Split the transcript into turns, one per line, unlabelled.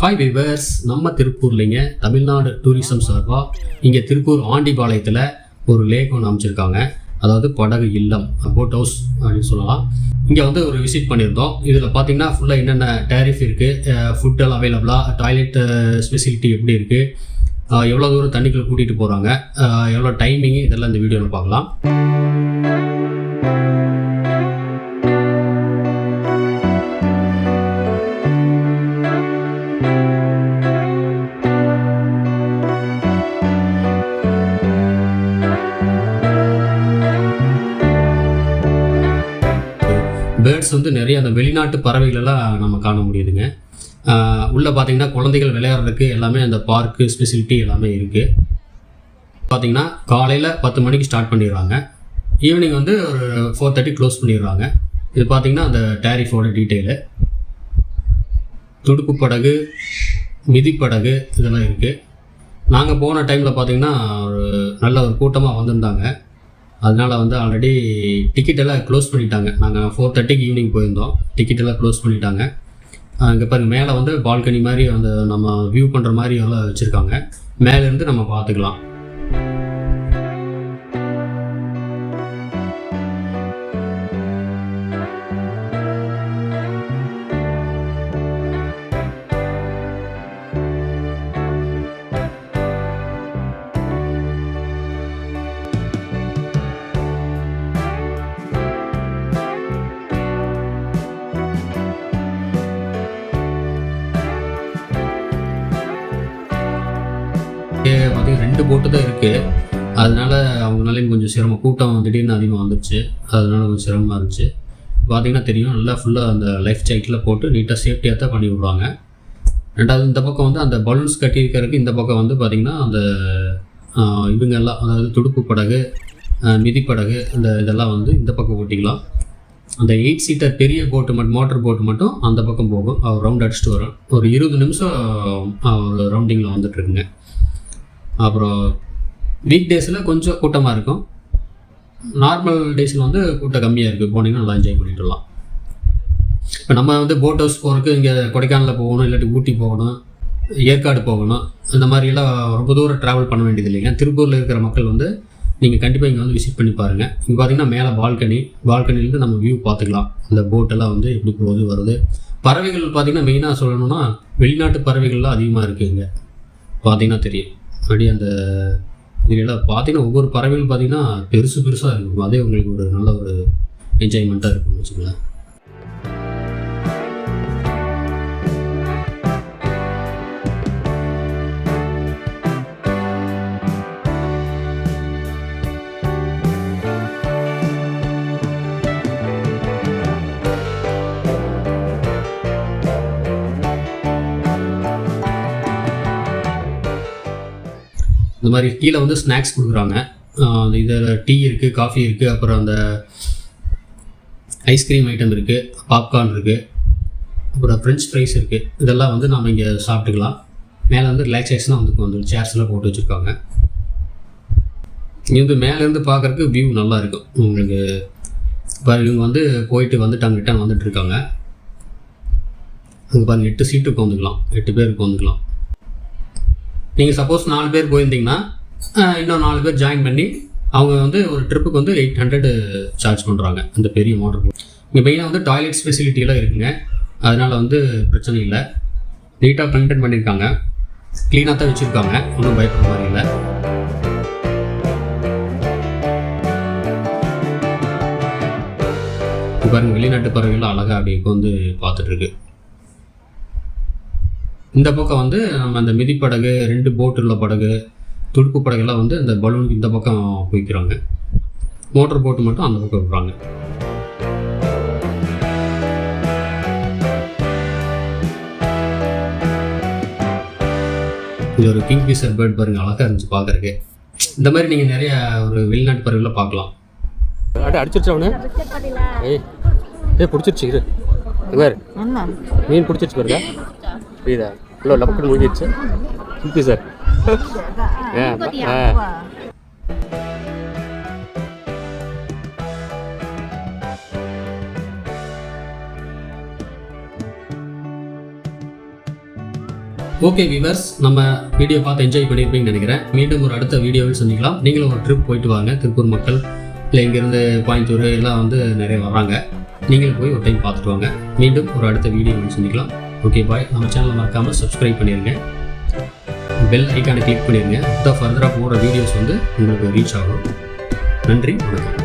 Hi viewers, நம்ம திருப்பூர்லிங்க Tamil Nadu tourism சார்பாக இங்கே திருப்பூர் ஆண்டிபாளையத்தில் ஒரு லேக் ஒன்று அமைச்சிருக்காங்க. அதாவது படகு இல்லம், போட் ஹவுஸ் அப்படின்னு சொல்லலாம். இங்கே வந்து ஒரு விசிட் பண்ணியிருந்தோம். இதில் பார்த்தீங்கன்னா ஃபுல்லாக என்னென்ன டேரிஃப் இருக்குது, ஃபுட்டெல்லாம் அவைலபிளாக, டாய்லெட் ஸ்பெசிலிட்டி எப்படி இருக்குது, எவ்வளோ தூரம் தண்ணிக்குள்ளே கூட்டிகிட்டு போகிறாங்க, எவ்வளோ டைமிங்கு, இதெல்லாம் இந்த வீடியோவில் பார்க்கலாம். பேர்ட்ஸ் வந்து நிறைய அந்த வெளிநாட்டு பறவைகளெல்லாம் நம்ம காண முடியுதுங்க. உள்ளே பார்த்தீங்கன்னா குழந்தைகள் விளையாடுறதுக்கு எல்லாமே அந்த பார்க்கு ஸ்பெசிலிட்டி எல்லாமே இருக்குது. பார்த்தீங்கன்னா காலையில் 10 மணிக்கு ஸ்டார்ட் பண்ணிடுறாங்க, ஈவினிங் வந்து ஒரு 4:30 க்ளோஸ் பண்ணிடுறாங்க. இது பார்த்தீங்கன்னா அந்த டேரிஃபோட டீட்டெயிலு. துடுப்பு படகு, மிதிப்படகு இதெல்லாம் இருக்குது. நாங்கள் போன டைமில் பார்த்தீங்கன்னா நல்ல ஒரு கூட்டமாக வந்திருந்தாங்க. அதனால் வந்து ஆல்ரெடி டிக்கெட்டெல்லாம் க்ளோஸ் பண்ணிட்டாங்க. நாங்கள் 4:30க்கு ஈவினிங் போயிருந்தோம், டிக்கெட்டெல்லாம் க்ளோஸ் பண்ணிட்டாங்க. இங்கே பாருங்கள், மேலே வந்து பால்கனி மாதிரி அந்த நம்ம வியூ பண்ணுற மாதிரி எல்லாம் வச்சுருக்காங்க. மேலேருந்து நம்ம பார்த்துக்கலாம். பார்த்தீங்கன்னா 2 போட்டு தான் இருக்குது. அதனால் அவங்களாலையும் கொஞ்சம் சிரமம், கூட்டம் திடீர்னு அதிகமாக வந்துடுச்சு. அதனால கொஞ்சம் சிரமமாக இருந்துச்சு. பார்த்திங்கன்னா தெரியும், நல்லா ஃபுல்லாக அந்த லைஃப் ஜாக்கெட்டில் போட்டு நீட்டாக சேஃப்டியாக தான் பண்ணி விடுவாங்க. ரெண்டாவது இந்த பக்கம் வந்து அந்த பலூன்ஸ் கட்டியிருக்கிறதுக்கு இந்த பக்கம் வந்து பார்த்திங்கன்னா அந்த இவங்கெல்லாம், அதாவது துடுப்பு படகு, மிதிப்படகு, இதெல்லாம் வந்து இந்த பக்கம் ஓட்டிக்கலாம். அந்த 8 சீட்டர் பெரிய போட்டு மட்டும், மோட்டர் போட்டு மட்டும் அந்த பக்கம் போகும். அவர் ரவுண்ட் அடிச்சுட்டு வரும். ஒரு 20 நிமிஷம் ஒரு ரவுண்டிங்கில் வந்துட்டுருக்குங்க. அப்புறம் வீக் டேஸில் கொஞ்சம் கூட்டமாக இருக்கும், நார்மல் டேஸில் வந்து கூட்டம் கம்மியாக இருக்குது. போனீங்கன்னா நல்லா என்ஜாய் பண்ணிட்டு வரலாம். இப்போ நம்ம வந்து போட் ஹவுஸ் போகிறதுக்கு இங்கே கொடைக்கானலில் போகணும், இல்லாட்டி ஊட்டி போகணும், ஏற்காடு போகணும், இந்த மாதிரிலாம் ரொம்ப தூரம் ட்ராவல் பண்ண வேண்டியது இல்லைங்க. திருப்பூரில் இருக்கிற மக்கள் வந்து நீங்கள் கண்டிப்பாக இங்கே வந்து விசிட் பண்ணி பாருங்கள். இங்கே பார்த்தீங்கன்னா மேலே பால்கனிலேருந்து நம்ம வியூ பார்த்துக்கலாம். இந்த போட்டெல்லாம் வந்து எப்படி போகுது வருது. பறவைகள் பார்த்திங்கன்னா மெயினாக சொல்லணும்னா வெளிநாட்டு பறவைகள்லாம் அதிகமாக இருக்குது இங்கே. பார்த்திங்கன்னா தெரியும், அப்படி அந்த இதெல்லாம் பார்த்தீங்கன்னா ஒவ்வொரு பறவைகள் பார்த்திங்கன்னா பெருசாக இருக்கும். அதே உங்களுக்கு ஒரு நல்ல ஒரு என்ஜாய்மெண்ட்டாக இருக்கும்னு வச்சுக்கோங்களேன். இந்த மாதிரி கீழே வந்து ஸ்நாக்ஸ் கொடுக்குறாங்க. இதில் டீ இருக்குது, காஃபி இருக்குது, அப்புறம் அந்த ஐஸ்கிரீம் ஐட்டம் இருக்குது, பாப்கார்ன் இருக்குது, அப்புறம் ஃப்ரெஞ்ச் ஃப்ரைஸ் இருக்குது. இதெல்லாம் வந்து நம்ம இங்கே சாப்பிட்டுக்கலாம். மேலே வந்து ரிலாக்ஸேஷனாக வந்து சேர்ஸ்லாம் போட்டு வச்சுருக்காங்க. இங்கே வந்து மேலேருந்து பார்க்குறதுக்கு வியூ நல்லா இருக்கும் உங்களுக்கு. இப்போ இவங்க வந்து போயிட்டு வந்துட்டாங்க, ரிட்டர்ன் வந்துட்டுருக்காங்க. அங்கே பாருங்கள் 8 சீட்டு உட்காந்துக்கலாம், 8 பேர் உட்காந்துக்கலாம். நீங்கள் சப்போஸ் 4 பேர் போயிருந்தீங்கன்னா இன்னும் 4 பேர் ஜாயின் பண்ணி அவங்க வந்து ஒரு ட்ரிப்புக்கு வந்து 800 சார்ஜ் பண்ணுறாங்க இந்த பெரிய மோட்டர் போட். இங்கே மெயினாக வந்து டாய்லெட் ஃபெசிலிட்டியெல்லாம் இருக்குங்க. அதனால் வந்து பிரச்சனை இல்லை. நீட்டாக மெயின்டைன் பண்ணியிருக்காங்க, க்ளீனாக தான் வச்சுருக்காங்க, ஒன்றும் பயப்படுற மாதிரி இல்லை. இப்போ பாருங்கள், வெளிநாட்டு பறவைகள்லாம் அழகாக அப்படி வந்து பார்த்துட்ருக்கு. இந்த பக்கம் வந்து நம்ம அந்த மிதிப்படகு, 2 போட்டு உள்ள படகு, துடுப்பு படகுலாம் வந்து இந்த பலூனுக்கு இந்த பக்கம் போய்க்கிறாங்க. மோட்டர் போட்டு மட்டும் அந்த பக்கம் விடுறாங்க. இது ஒரு கிங்ஃபிஷர் பேர்ட் பாருங்கள், அழகாக இருந்துச்சு பார்க்குறக்கு. இந்த மாதிரி நீங்கள் நிறைய ஒரு வெளிநாட்டு பறவைகளை பார்க்கலாம்.
அடிச்சிருச்சு அவனு, பிடிச்சிருச்சு. இது வேறு மீன் பிடிச்சிருச்சு பாருங்க, புரியுதா? இவ்வளோ லப்பக்கு முடிஞ்சிருச்சு. சுற்றி சார்
ஓகே வியூவர்ஸ், நம்ம வீடியோ பார்த்து என்ஜாய் பண்ணியிருப்பீங்கன்னு நினைக்கிறேன். மீண்டும் ஒரு அடுத்த வீடியோவில் சந்திக்கலாம். நீங்களும் ஒரு ட்ரிப் போயிட்டு வாங்க. திருப்பூர் மக்கள் இல்லை இங்கேருந்து கோயம்புத்தூர் எல்லாம் வந்து நிறைய வர்றாங்க. நீங்களும் போய் ஒரு டைம் பார்த்துட்டு வாங்க. மீண்டும் ஒரு அடுத்த வீடியோவில் சந்திக்கலாம். Okay bye. நம்ம சேனலை மறக்காமல் சப்ஸ்கிரைப் பண்ணிடுங்க. பெல் ஐக்கானை கிளிக் பண்ணிடுங்க. அப்போ ஃபர்தராக போகிற வீடியோஸ் வந்து உங்களுக்கு ரீச் ஆகும். நன்றி, வணக்கம்.